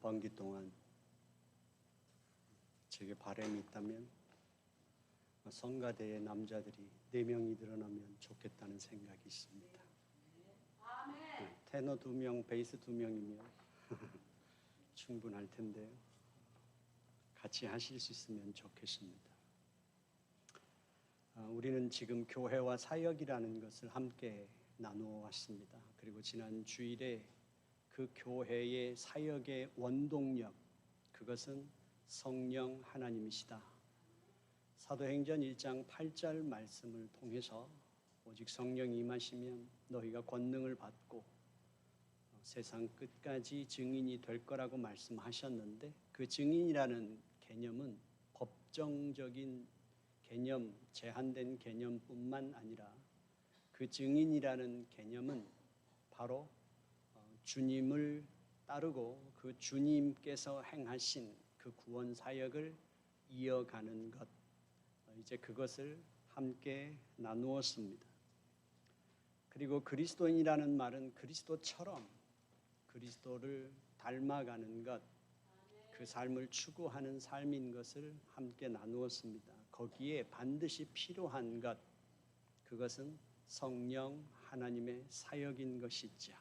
하반기 동안 제게 바람이 있다면 성가대의 남자들이 4명이 늘어나면 좋겠다는 생각이 있습니다. 테너 2명, 베이스 2명이면 충분할 텐데요. 같이 하실 수 있으면 좋겠습니다. 우리는 지금 교회와 사역이라는 것을 함께 나누어 왔습니다. 그리고 지난 주일에 그 교회의 사역의 원동력, 그것은 성령 하나님이시다. 사도행전 1장 8절 말씀을 통해서 오직 성령이 임하시면 너희가 권능을 받고 세상 끝까지 증인이 될 거라고 말씀하셨는데, 그 증인이라는 개념은 법정적인 개념, 제한된 개념뿐만 아니라 그 증인이라는 개념은 바로 주님을 따르고 그 주님께서 행하신 그 구원 사역을 이어가는 것, 이제 그것을 함께 나누었습니다. 그리고 그리스도인이라는 말은 그리스도처럼 그리스도를 닮아가는 것, 그 삶을 추구하는 삶인 것을 함께 나누었습니다. 거기에 반드시 필요한 것, 그것은 성령 하나님의 사역인 것이죠.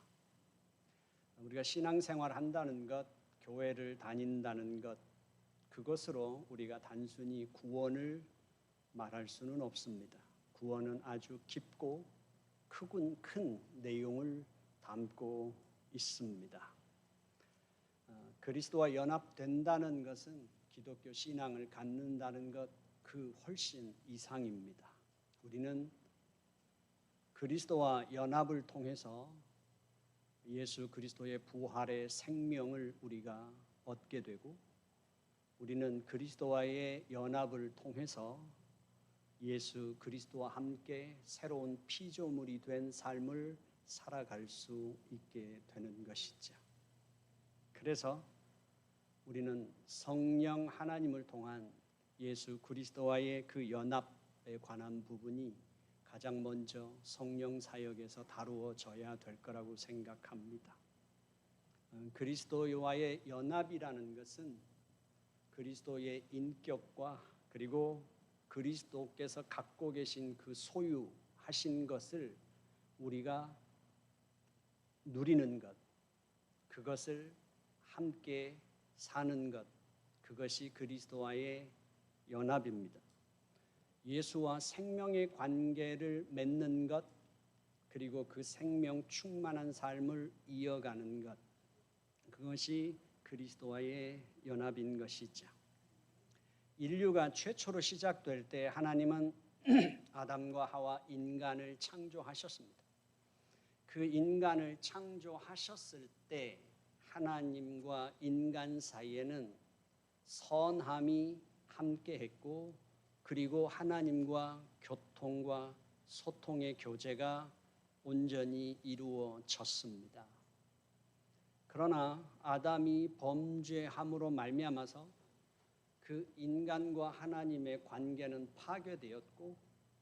우리가 신앙생활 한다는 것, 교회를 다닌다는 것, 그것으로 우리가 단순히 구원을 말할 수는 없습니다. 구원은 아주 깊고 큰 내용을 담고 있습니다. 그리스도와 연합된다는 것은 기독교 신앙을 갖는다는 것, 그 훨씬 이상입니다. 우리는 그리스도와 연합을 통해서 예수 그리스도의 부활의 생명을 우리가 얻게 되고, 우리는 그리스도와의 연합을 통해서 예수 그리스도와 함께 새로운 피조물이 된 삶을 살아갈 수 있게 되는 것이죠. 그래서 우리는 성령 하나님을 통한 예수 그리스도와의 그 연합에 관한 부분이 가장 먼저 성령 사역에서 다루어져야 될 거라고 생각합니다. 그리스도와의 연합이라는 것은 그리스도의 인격과 그리고 그리스도께서 갖고 계신 그 소유하신 것을 우리가 누리는 것, 그것을 함께 사는 것, 그것이 그리스도와의 연합입니다. 예수와 생명의 관계를 맺는 것, 그리고 그 생명 충만한 삶을 이어가는 것, 그것이 그리스도와의 연합인 것이죠. 인류가 최초로 시작될 때 하나님은 아담과 하와 인간을 창조하셨습니다. 그 인간을 창조하셨을 때 하나님과 인간 사이에는 선함이 함께했고, 그리고 하나님과 교통과 소통의 교제가 온전히 이루어졌습니다. 그러나 아담이 범죄함으로 말미암아서 그 인간과 하나님의 관계는 파괴되었고,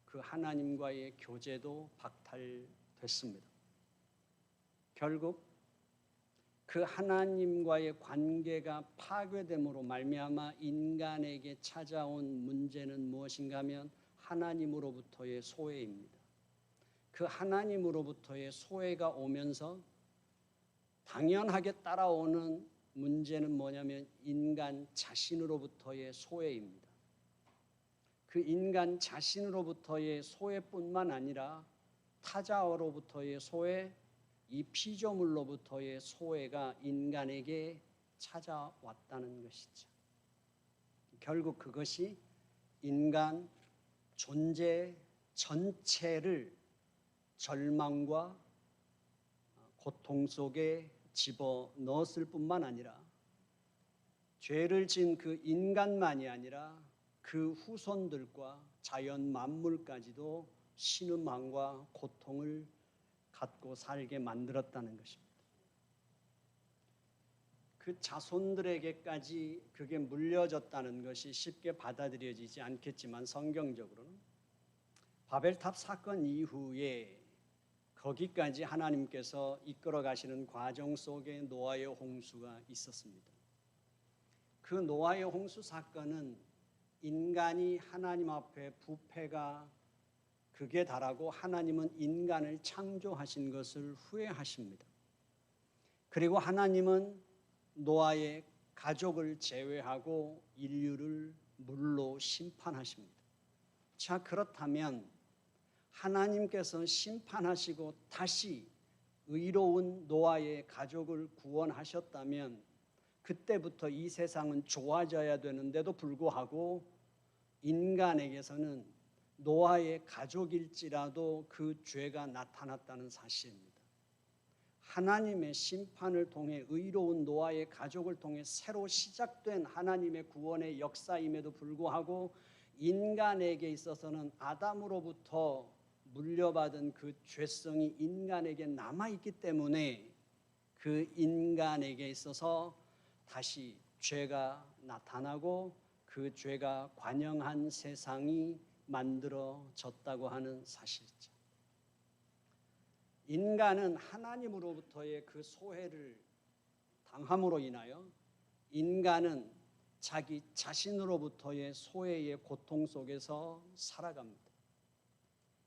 그 하나님과의 교제도 박탈됐습니다. 결국 그 하나님과의 관계가 파괴됨으로 말미암아 인간에게 찾아온 문제는 무엇인가 하면 하나님으로부터의 소외입니다. 그 하나님으로부터의 소외가 오면서 당연하게 따라오는 문제는 뭐냐면 인간 자신으로부터의 소외입니다. 그 인간 자신으로부터의 소외뿐만 아니라 타자로부터의 소외, 이 피조물로부터의 소외가 인간에게 찾아왔다는 것이죠. 결국 그것이 인간 존재 전체를 절망과 고통 속에 집어넣었을 뿐만 아니라 죄를 지은 그 인간만이 아니라 그 후손들과 자연 만물까지도 신음함과 고통을 갖고 살게 만들었다는 것입니다. 그 자손들에게까지 그게 물려졌다는 것이 쉽게 받아들여지지 않겠지만, 성경적으로는 바벨탑 사건 이후에 거기까지 하나님께서 이끌어 가시는 과정 속에 노아의 홍수가 있었습니다. 그 노아의 홍수 사건은 인간이 하나님 앞에 부패가 극에 달하고 하나님은 인간을 창조하신 것을 후회하십니다. 그리고 하나님은 노아의 가족을 제외하고 인류를 물로 심판하십니다. 자, 그렇다면 하나님께서 심판하시고 다시 의로운 노아의 가족을 구원하셨다면 그때부터 이 세상은 좋아져야 되는데도 불구하고 인간에게서는 노아의 가족일지라도 그 죄가 나타났다는 사실입니다. 하나님의 심판을 통해 의로운 노아의 가족을 통해 새로 시작된 하나님의 구원의 역사임에도 불구하고 인간에게 있어서는 아담으로부터 물려받은 그 죄성이 인간에게 남아있기 때문에 그 인간에게 있어서 다시 죄가 나타나고 그 죄가 관영한 세상이 만들어졌다고 하는 사실이죠. 인간은 하나님으로부터의 그 소외를 당함으로 인하여 인간은 자기 자신으로부터의 소외의 고통 속에서 살아갑니다.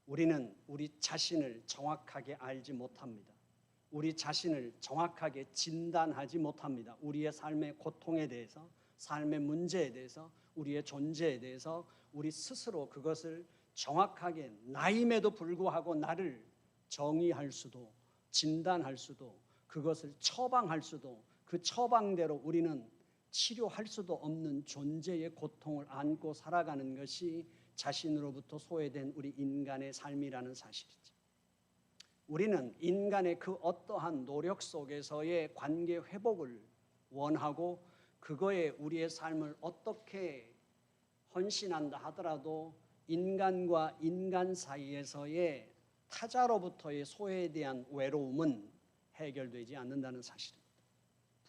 우리는 우리 자신을 정확하게 알지 못합니다. 우리 자신을 정확하게 진단하지 못합니다. 우리의 삶의 고통에 대해서, 삶의 문제에 대해서, 우리의 존재에 대해서 우리 스스로 그것을 정확하게 나임에도 불구하고 나를 정의할 수도, 진단할 수도, 그것을 처방할 수도, 그 처방대로 우리는 치료할 수도 없는 존재의 고통을 안고 살아가는 것이 자신으로부터 소외된 우리 인간의 삶이라는 사실이죠. 우리는 인간의 그 어떠한 노력 속에서의 관계 회복을 원하고 그거에 우리의 삶을 어떻게 헌신한다 하더라도 인간과 인간 사이에서의 타자로부터의 소외에 대한 외로움은 해결되지 않는다는 사실입니다.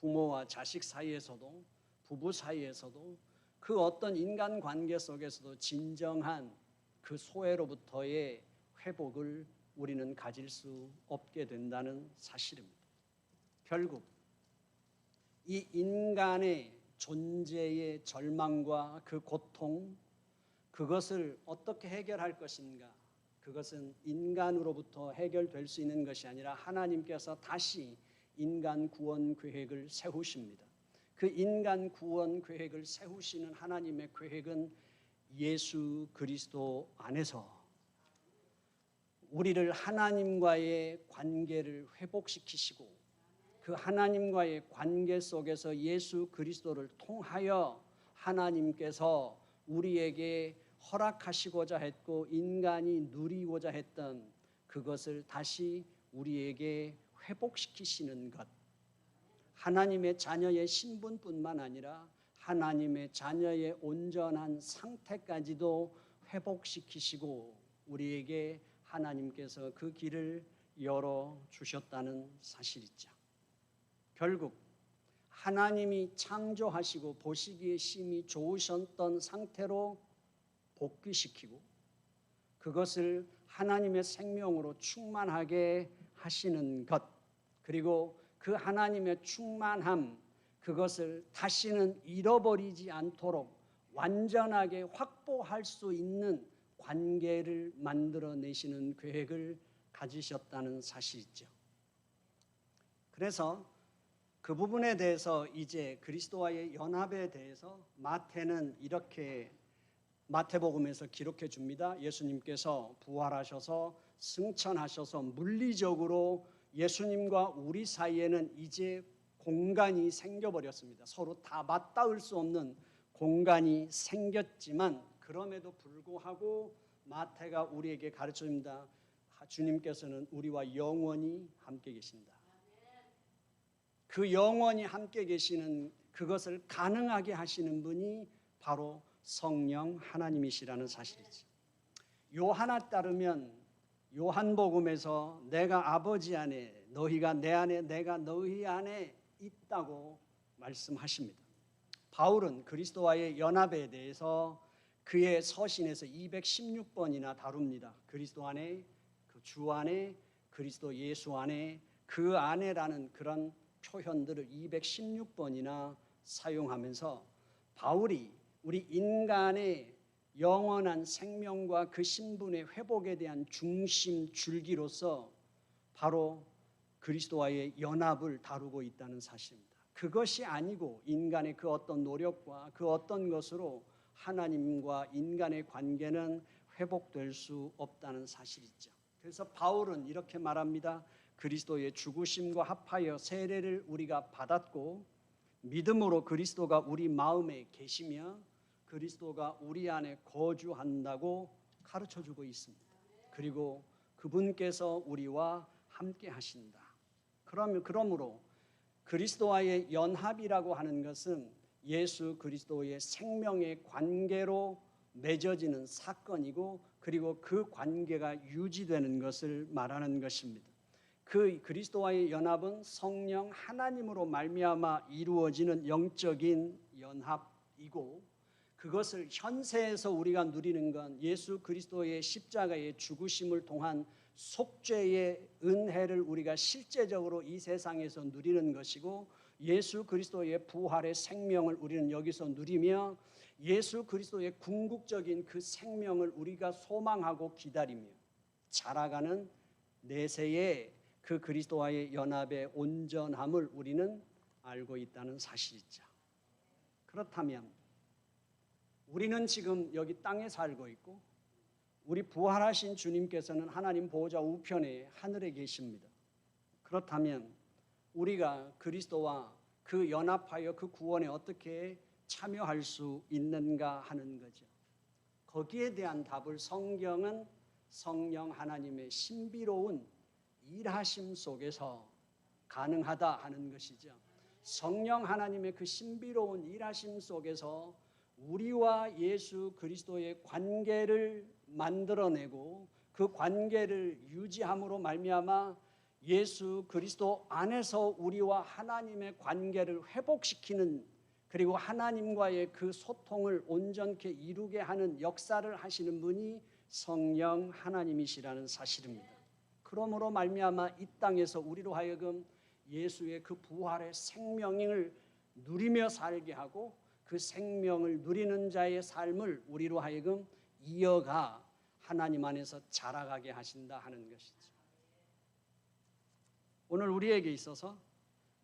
부모와 자식 사이에서도 부부 사이에서도 그 어떤 인간 관계 속에서도 진정한 그 소외로부터의 회복을 우리는 가질 수 없게 된다는 사실입니다. 결국 이 인간의 존재의 절망과 그 고통, 그것을 어떻게 해결할 것인가? 그것은 인간으로부터 해결될 수 있는 것이 아니라 하나님께서 다시 인간 구원 계획을 세우십니다. 그 인간 구원 계획을 세우시는 하나님의 계획은 예수 그리스도 안에서 우리를 하나님과의 관계를 회복시키시고 그 하나님과의 관계 속에서 예수 그리스도를 통하여 하나님께서 우리에게 허락하시고자 했고 인간이 누리고자 했던 그것을 다시 우리에게 회복시키시는 것, 하나님의 자녀의 신분뿐만 아니라 하나님의 자녀의 온전한 상태까지도 회복시키시고 우리에게 하나님께서 그 길을 열어주셨다는 사실이죠. 결국 하나님이 창조하시고 보시기에 심히 좋으셨던 상태로 복귀시키고 그것을 하나님의 생명으로 충만하게 하시는 것, 그리고 그 하나님의 충만함, 그것을 다시는 잃어버리지 않도록 완전하게 확보할 수 있는 관계를 만들어내시는 계획을 가지셨다는 사실이죠. 그래서 그 부분에 대해서 이제 그리스도와의 연합에 대해서 마태는 이렇게 마태복음에서 기록해 줍니다. 예수님께서 부활하셔서 승천하셔서 물리적으로 예수님과 우리 사이에는 이제 공간이 생겨버렸습니다. 서로 다 맞닿을 수 없는 공간이 생겼지만 그럼에도 불구하고 마태가 우리에게 가르쳐줍니다. 주님께서는 우리와 영원히 함께 계신다. 그 영원히 함께 계시는 그것을 가능하게 하시는 분이 바로 성령 하나님이시라는 사실이죠. 요한에 따르면 요한복음에서 내가 아버지 안에 너희가 내 안에 내가 너희 안에 있다고 말씀하십니다. 바울은 그리스도와의 연합에 대해서 그의 서신에서 216번이나 다룹니다. 그리스도 안에, 그 주 안에, 그리스도 예수 안에, 그 안에라는 그런 표현들을 216번이나 사용하면서 바울이 우리 인간의 영원한 생명과 그 신분의 회복에 대한 중심 줄기로서 바로 그리스도와의 연합을 다루고 있다는 사실입니다. 그것이 아니고 인간의 그 어떤 노력과 그 어떤 것으로 하나님과 인간의 관계는 회복될 수 없다는 사실이죠. 그래서 바울은 이렇게 말합니다. 그리스도의 죽으심과 합하여 세례를 우리가 받았고 믿음으로 그리스도가 우리 마음에 계시며 그리스도가 우리 안에 거주한다고 가르쳐주고 있습니다. 그리고 그분께서 우리와 함께 하신다. 그러므로 그리스도와의 연합이라고 하는 것은 예수 그리스도의 생명의 관계로 맺어지는 사건이고 그리고 그 관계가 유지되는 것을 말하는 것입니다. 그 그리스도와의 연합은 성령 하나님으로 말미암아 이루어지는 영적인 연합이고 그것을 현세에서 우리가 누리는 건 예수 그리스도의 십자가의 죽으심을 통한 속죄의 은혜를 우리가 실제적으로 이 세상에서 누리는 것이고 예수 그리스도의 부활의 생명을 우리는 여기서 누리며 예수 그리스도의 궁극적인 그 생명을 우리가 소망하고 기다리며 자라가는 내세의 그 그리스도와의 연합의 온전함을 우리는 알고 있다는 사실이죠. 그렇다면 우리는 지금 여기 땅에 살고 있고 우리 부활하신 주님께서는 하나님 보호자 우편에 하늘에 계십니다. 그렇다면 우리가 그리스도와 그 연합하여 그 구원에 어떻게 참여할 수 있는가 하는 거죠. 거기에 대한 답을 성경은 성령 하나님의 신비로운 일하심 속에서 가능하다 하는 것이죠. 성령 하나님의 그 신비로운 일하심 속에서 우리와 예수 그리스도의 관계를 만들어내고 그 관계를 유지함으로 말미암아 예수 그리스도 안에서 우리와 하나님의 관계를 회복시키는 그리고 하나님과의 그 소통을 온전케 이루게 하는 역사를 하시는 분이 성령 하나님이시라는 사실입니다. 그러므로 말미암아 이 땅에서 우리로 하여금 예수의 그 부활의 생명을 누리며 살게 하고 그 생명을 누리는 자의 삶을 우리로 하여금 이어가 하나님 안에서 자라가게 하신다 하는 것이죠. 오늘 우리에게 있어서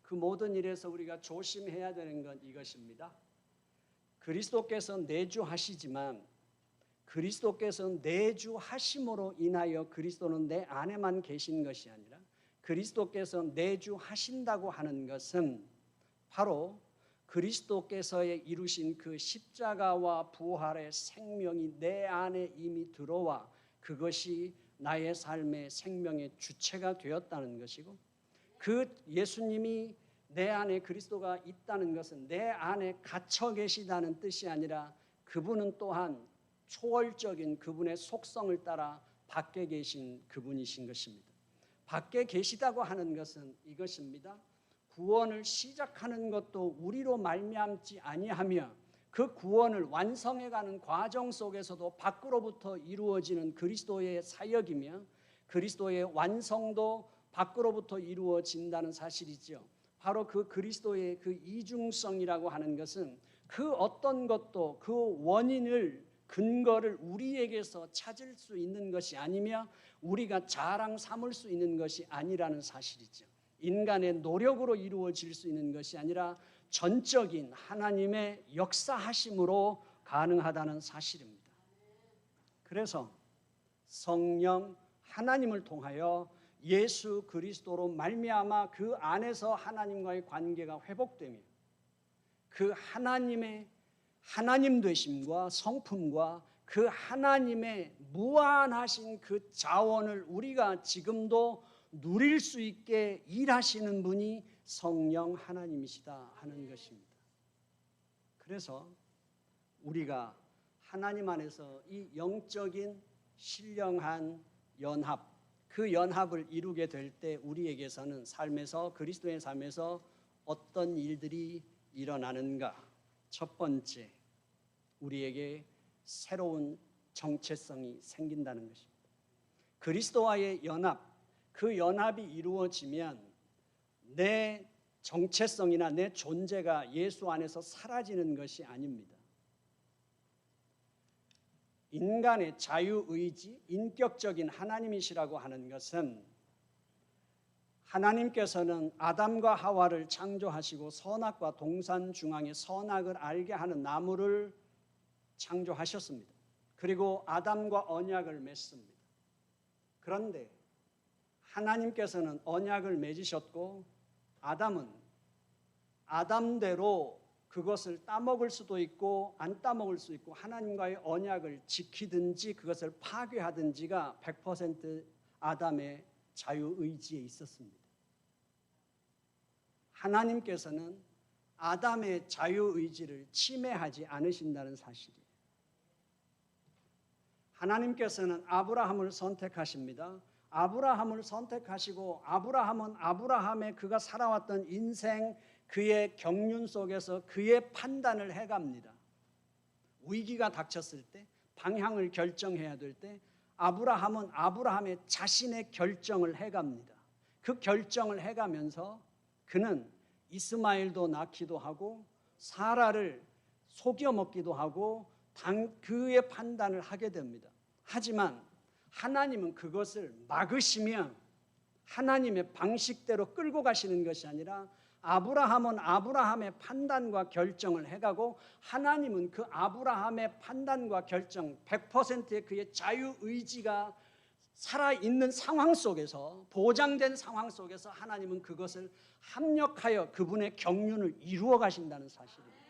그 모든 일에서 우리가 조심해야 되는 건 이것입니다. 그리스도께서 내주하시지만 그리스도께서 내주하심으로 인하여 그리스도는 내 안에만 계신 것이 아니라 그리스도께서 내주하신다고 하는 것은 바로 그리스도께서의 이루신 그 십자가와 부활의 생명이 내 안에 이미 들어와 그것이 나의 삶의 생명의 주체가 되었다는 것이고 그 예수님이 내 안에 그리스도가 있다는 것은 내 안에 갇혀 계시다는 뜻이 아니라 그분은 또한 초월적인 그분의 속성을 따라 밖에 계신 그분이신 것입니다. 밖에 계시다고 하는 것은 이것입니다. 구원을 시작하는 것도 우리로 말미암지 아니하며 그 구원을 완성해가는 과정 속에서도 밖으로부터 이루어지는 그리스도의 사역이며 그리스도의 완성도 밖으로부터 이루어진다는 사실이죠. 바로 그 그리스도의 그 이중성이라고 하는 것은 그 어떤 것도 그 원인을 근거를 우리에게서 찾을 수 있는 것이 아니며 우리가 자랑 삼을 수 있는 것이 아니라는 사실이죠. 인간의 노력으로 이루어질 수 있는 것이 아니라 전적인 하나님의 역사하심으로 가능하다는 사실입니다. 그래서 성령 하나님을 통하여 예수 그리스도로 말미암아 그 안에서 하나님과의 관계가 회복되며 그 하나님의 하나님 되심과 성품과 그 하나님의 무한하신 그 자원을 우리가 지금도 누릴 수 있게 일하시는 분이 성령 하나님이시다 하는 것입니다. 그래서 우리가 하나님 안에서 이 영적인 신령한 연합, 그 연합을 이루게 될 때 우리에게서는 삶에서 그리스도의 삶에서 어떤 일들이 일어나는가? 첫 번째, 우리에게 새로운 정체성이 생긴다는 것입니다. 그리스도와의 연합, 그 연합이 이루어지면 내 정체성이나 내 존재가 예수 안에서 사라지는 것이 아닙니다. 인간의 자유의지, 인격적인 하나님이시라고 하는 것은 하나님께서는 아담과 하와를 창조하시고 선악과 동산 중앙의 선악을 알게 하는 나무를 창조하셨습니다. 그리고 아담과 언약을 맺습니다. 그런데 하나님께서는 언약을 맺으셨고 아담은 아담대로 그것을 따먹을 수도 있고 안 따먹을 수 있고 하나님과의 언약을 지키든지 그것을 파괴하든지가 100% 아담의 자유의지에 있었습니다. 하나님께서는 아담의 자유의지를 침해하지 않으신다는 사실이에요. 하나님께서는 아브라함을 선택하십니다. 아브라함을 선택하시고 아브라함은 아브라함의 그가 살아왔던 인생 그의 경륜 속에서 그의 판단을 해갑니다. 위기가 닥쳤을 때 방향을 결정해야 될 때 아브라함은 아브라함의 자신의 결정을 해갑니다. 그 결정을 해가면서 그는 이스마엘도 낳기도 하고 사라를 속여 먹기도 하고 그의 판단을 하게 됩니다. 하지만 하나님은 그것을 막으시면 하나님의 방식대로 끌고 가시는 것이 아니라 아브라함은 아브라함의 판단과 결정을 해가고 하나님은 그 아브라함의 판단과 결정 100%의 그의 자유의지가 살아있는 상황 속에서 보장된 상황 속에서 하나님은 그것을 합력하여 그분의 경륜을 이루어 가신다는 사실입니다.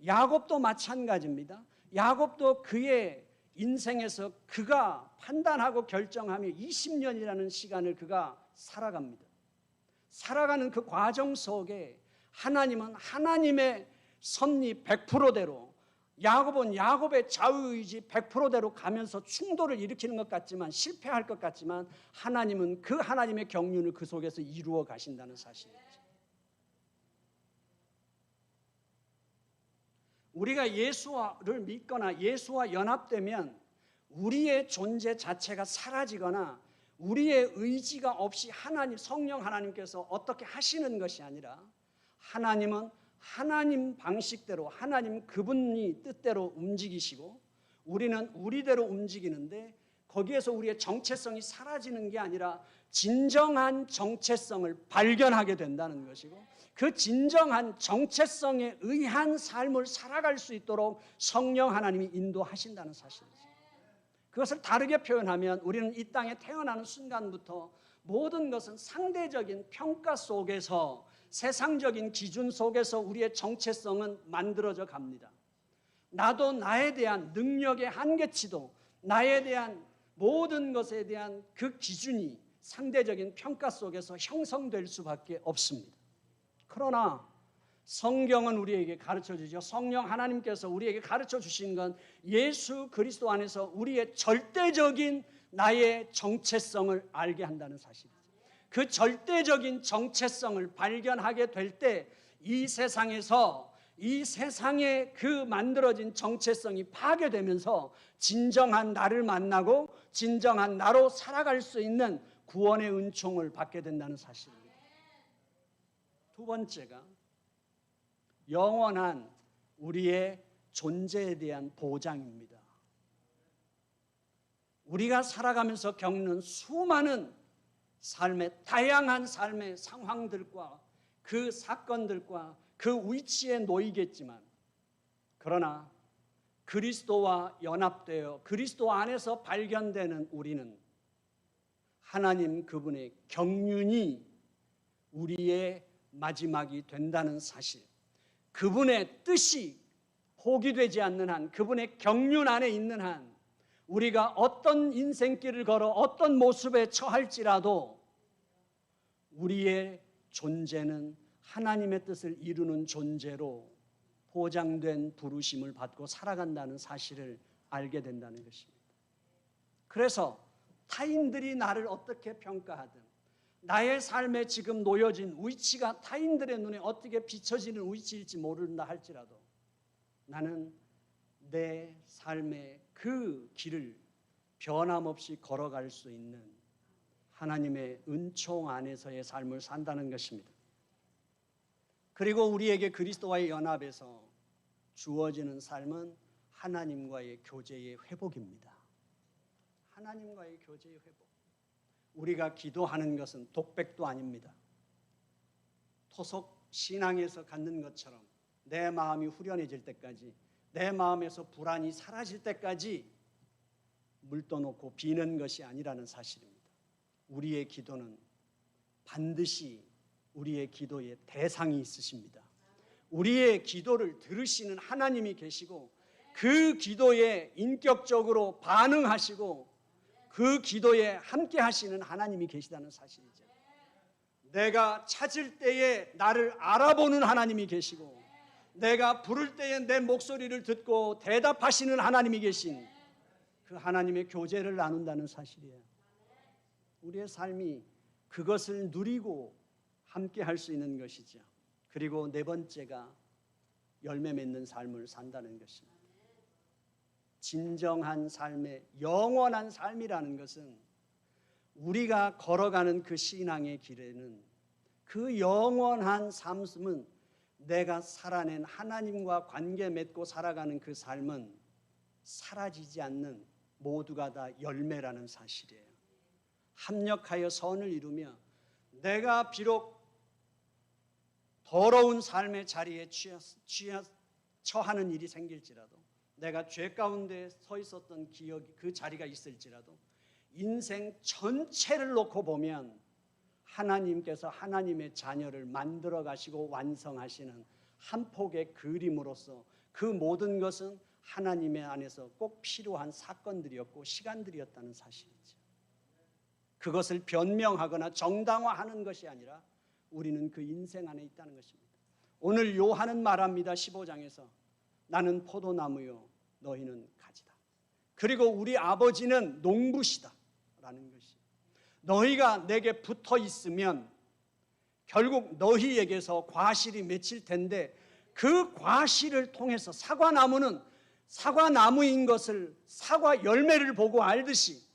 야곱도 마찬가지입니다. 야곱도 그의 인생에서 그가 판단하고 결정하며 20년이라는 시간을 그가 살아갑니다. 살아가는 그 과정 속에 하나님은 하나님의 섭리 100%대로 야곱은 야곱의 자유의지 100%대로 가면서 충돌을 일으키는 것 같지만 실패할 것 같지만 하나님은 그 하나님의 경륜을 그 속에서 이루어 가신다는 사실이죠. 우리가 예수를 믿거나 예수와 연합되면 우리의 존재 자체가 사라지거나 우리의 의지가 없이 하나님 성령 하나님께서 어떻게 하시는 것이 아니라 하나님은 하나님 방식대로 하나님 그분이 뜻대로 움직이시고 우리는 우리대로 움직이는데 거기에서 우리의 정체성이 사라지는 게 아니라 진정한 정체성을 발견하게 된다는 것이고 그 진정한 정체성에 의한 삶을 살아갈 수 있도록 성령 하나님이 인도하신다는 사실이죠. 그것을 다르게 표현하면 우리는 이 땅에 태어나는 순간부터 모든 것은 상대적인 평가 속에서 세상적인 기준 속에서 우리의 정체성은 만들어져 갑니다. 나도 나에 대한 능력의 한계치도 나에 대한 모든 것에 대한 그 기준이 상대적인 평가 속에서 형성될 수밖에 없습니다. 그러나 성경은 우리에게 가르쳐주죠. 성령 하나님께서 우리에게 가르쳐 주신 건 예수 그리스도 안에서 우리의 절대적인 나의 정체성을 알게 한다는 사실이죠. 그 절대적인 정체성을 발견하게 될 때 이 세상에서 이 세상의 그 만들어진 정체성이 파괴되면서 진정한 나를 만나고 진정한 나로 살아갈 수 있는 구원의 은총을 받게 된다는 사실입니다. 두 번째가 영원한 우리의 존재에 대한 보장입니다. 우리가 살아가면서 겪는 수많은 다양한 삶의 상황들과 그 사건들과 그 위치에 놓이겠지만 그러나 그리스도와 연합되어 그리스도 안에서 발견되는 우리는 하나님 그분의 경륜이 우리의 마지막이 된다는 사실, 그분의 뜻이 포기되지 않는 한, 그분의 경륜 안에 있는 한 우리가 어떤 인생길을 걸어 어떤 모습에 처할지라도 우리의 존재는 하나님의 뜻을 이루는 존재로 보장된 부르심을 받고 살아간다는 사실을 알게 된다는 것입니다. 그래서 타인들이 나를 어떻게 평가하든 나의 삶에 지금 놓여진 위치가 타인들의 눈에 어떻게 비춰지는 위치일지 모른다 할지라도 나는 내 삶의 그 길을 변함없이 걸어갈 수 있는 하나님의 은총 안에서의 삶을 산다는 것입니다. 그리고 우리에게 그리스도와의 연합에서 주어지는 삶은 하나님과의 교제의 회복입니다. 하나님과의 교제의 회복. 우리가 기도하는 것은 독백도 아닙니다. 토속 신앙에서 갖는 것처럼 내 마음이 후련해질 때까지, 내 마음에서 불안이 사라질 때까지 물 떠놓고 비는 것이 아니라는 사실입니다. 우리의 기도는 반드시 우리의 기도에 대상이 있으십니다. 우리의 기도를 들으시는 하나님이 계시고 그 기도에 인격적으로 반응하시고 그 기도에 함께 하시는 하나님이 계시다는 사실이죠. 내가 찾을 때에 나를 알아보는 하나님이 계시고 내가 부를 때에 내 목소리를 듣고 대답하시는 하나님이 계신 그 하나님의 교제를 나눈다는 사실이에요. 우리의 삶이 그것을 누리고 함께 할 수 있는 것이죠. 그리고 네 번째가 열매 맺는 삶을 산다는 것입니다. 진정한 삶의 영원한 삶이라는 것은 우리가 걸어가는 그 신앙의 길에는 그 영원한 삶은 내가 살아낸 하나님과 관계 맺고 살아가는 그 삶은 사라지지 않는 모두가 다 열매라는 사실이에요. 합력하여 선을 이루며 내가 비록 더러운 삶의 자리에 처하는 일이 생길지라도 내가 죄 가운데 서 있었던 기억이 그 자리가 있을지라도 인생 전체를 놓고 보면 하나님께서 하나님의 자녀를 만들어 가시고 완성하시는 한 폭의 그림으로서 그 모든 것은 하나님의 안에서 꼭 필요한 사건들이었고 시간들이었다는 사실이죠. 그것을 변명하거나 정당화하는 것이 아니라 우리는 그 인생 안에 있다는 것입니다. 오늘 요한은 말합니다. 15장에서 나는 포도나무요 너희는 가지다. 그리고 우리 아버지는 농부시다 라는 것이, 너희가 내게 붙어 있으면 결국 너희에게서 과실이 맺힐 텐데 그 과실을 통해서 사과나무는 사과나무인 것을 사과 열매를 보고 알듯이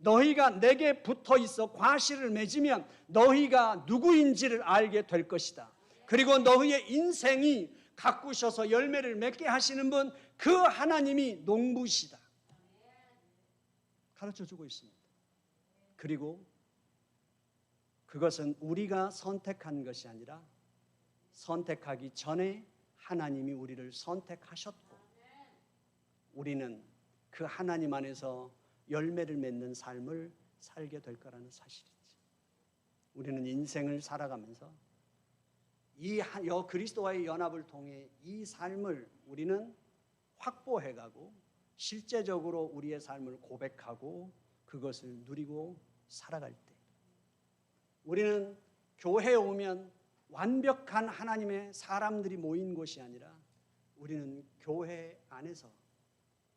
너희가 내게 붙어 있어 과실을 맺으면 너희가 누구인지를 알게 될 것이다. 그리고 너희의 인생이 가꾸셔서 열매를 맺게 하시는 분, 그 하나님이 농부시다 가르쳐주고 있습니다. 그리고 그것은 우리가 선택한 것이 아니라 선택하기 전에 하나님이 우리를 선택하셨고 우리는 그 하나님 안에서 열매를 맺는 삶을 살게 될 거라는 사실이지. 우리는 인생을 살아가면서 이 그리스도와의 연합을 통해 이 삶을 우리는 확보해가고 실제적으로 우리의 삶을 고백하고 그것을 누리고 살아갈 때 우리는 교회에 오면 완벽한 하나님의 사람들이 모인 곳이 아니라 우리는 교회 안에서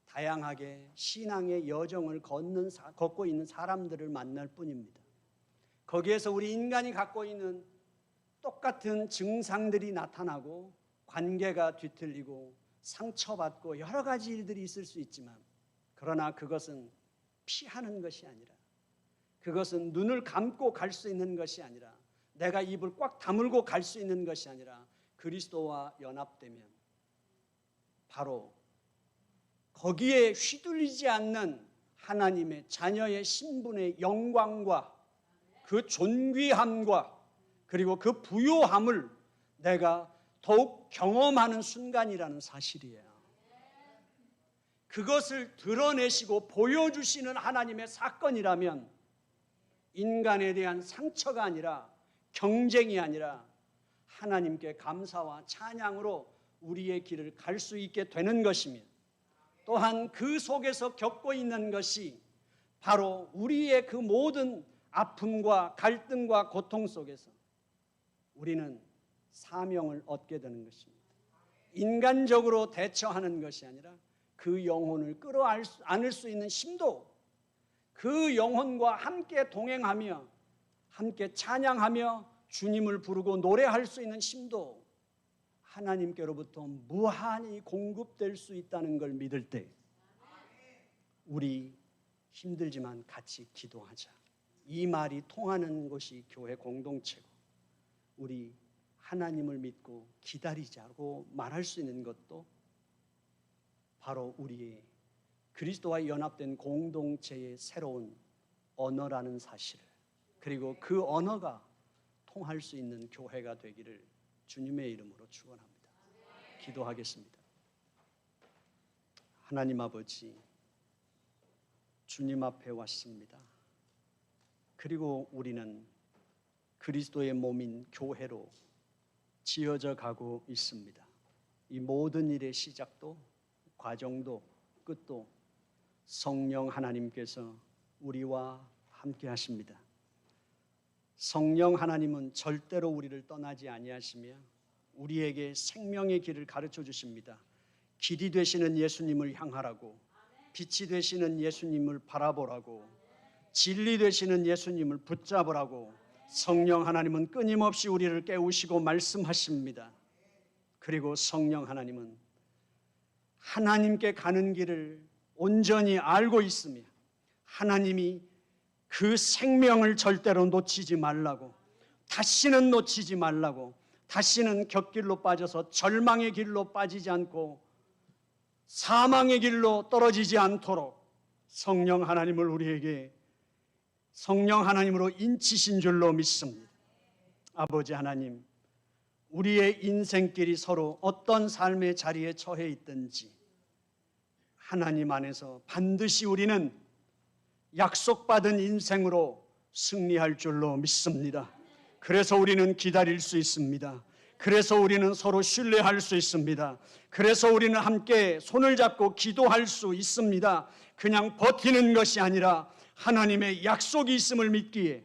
다양하게 신앙의 여정을 걷고 있는 사람들을 만날 뿐입니다. 거기에서 우리 인간이 갖고 있는 똑같은 증상들이 나타나고 관계가 뒤틀리고 상처받고 여러 가지 일들이 있을 수 있지만 그러나 그것은 피하는 것이 아니라 그것은 눈을 감고 갈 수 있는 것이 아니라 내가 입을 꽉 다물고 갈 수 있는 것이 아니라 그리스도와 연합되면 바로 거기에 휘둘리지 않는 하나님의 자녀의 신분의 영광과 그 존귀함과 그리고 그 부요함을 내가 더욱 경험하는 순간이라는 사실이에요. 그것을 드러내시고 보여주시는 하나님의 사건이라면 인간에 대한 상처가 아니라 경쟁이 아니라 하나님께 감사와 찬양으로 우리의 길을 갈 수 있게 되는 것이며 또한 그 속에서 겪고 있는 것이 바로 우리의 그 모든 아픔과 갈등과 고통 속에서 우리는 사명을 얻게 되는 것입니다. 인간적으로 대처하는 것이 아니라 그 영혼을 끌어안을 수 있는 힘도 그 영혼과 함께 동행하며 함께 찬양하며 주님을 부르고 노래할 수 있는 힘도 하나님께로부터 무한히 공급될 수 있다는 걸 믿을 때 우리 힘들지만 같이 기도하자. 이 말이 통하는 곳이 교회 공동체고 우리 하나님을 믿고 기다리자고 말할 수 있는 것도 바로 우리의 그리스도와 연합된 공동체의 새로운 언어라는 사실을, 그리고 그 언어가 통할 수 있는 교회가 되기를 주님의 이름으로 축원합니다. 기도하겠습니다. 하나님 아버지, 주님 앞에 왔습니다. 그리고 우리는 그리스도의 몸인 교회로 지어져 가고 있습니다. 이 모든 일의 시작도 과정도 끝도 성령 하나님께서 우리와 함께 하십니다. 성령 하나님은 절대로 우리를 떠나지 아니하시며 우리에게 생명의 길을 가르쳐 주십니다. 길이 되시는 예수님을 향하라고, 빛이 되시는 예수님을 바라보라고, 진리 되시는 예수님을 붙잡으라고 성령 하나님은 끊임없이 우리를 깨우시고 말씀하십니다. 그리고 성령 하나님은 하나님께 가는 길을 온전히 알고 있으며 하나님이 그 생명을 절대로 놓치지 말라고, 다시는 놓치지 말라고, 다시는 곁길로 빠져서 절망의 길로 빠지지 않고 사망의 길로 떨어지지 않도록 성령 하나님을 우리에게 성령 하나님으로 인치신 줄로 믿습니다. 아버지 하나님, 우리의 인생길이 서로 어떤 삶의 자리에 처해 있든지 하나님 안에서 반드시 우리는 약속받은 인생으로 승리할 줄로 믿습니다. 그래서 우리는 기다릴 수 있습니다. 그래서 우리는 서로 신뢰할 수 있습니다. 그래서 우리는 함께 손을 잡고 기도할 수 있습니다. 그냥 버티는 것이 아니라 하나님의 약속이 있음을 믿기에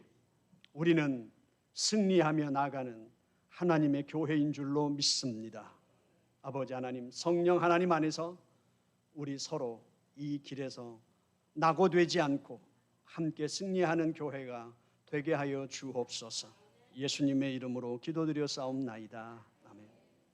우리는 승리하며 나아가는 하나님의 교회인 줄로 믿습니다. 아버지 하나님, 성령 하나님 안에서 우리 서로 이 길에서 낙오되지 않고 함께 승리하는 교회가 되게 하여 주옵소서. 예수님의 이름으로 기도드려 싸움나이다.